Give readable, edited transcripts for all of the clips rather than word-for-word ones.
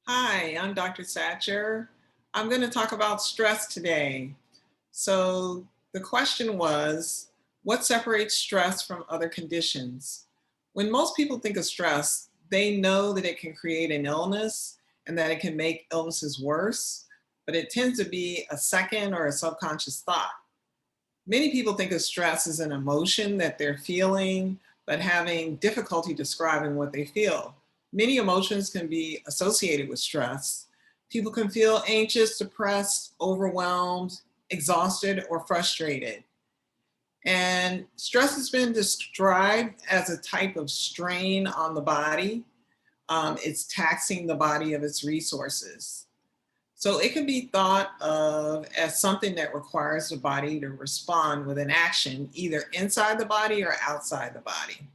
Hi, I'm Dr. Satcher. I'm going to talk about stress today. So, the question was, what separates stress from other conditions? When most people think of stress, they know that it can create an illness and that it can make illnesses worse, but it tends to be a second or a subconscious thought. Many people think of stress as an emotion that they're feeling, but having difficulty describing what they feel. Many emotions can be associated with stress. People can feel anxious, depressed, overwhelmed, exhausted, or frustrated. And stress has been described as a type of strain on the body. It's taxing the body of its resources. So it can be thought of as something that requires the body to respond with an action, either inside the body or outside the body.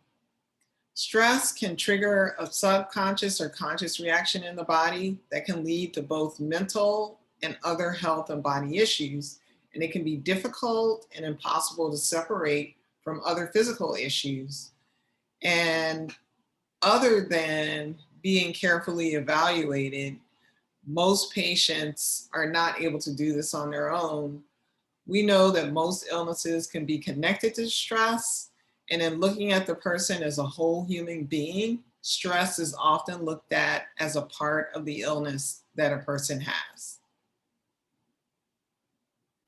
Stress can trigger a subconscious or conscious reaction in the body that can lead to both mental and other health and body issues. And it can be difficult and impossible to separate from other physical issues. And other than being carefully evaluated, most patients are not able to do this on their own. We know that most illnesses can be connected to stress, and in looking at the person as a whole human being, stress is often looked at as a part of the illness that a person has.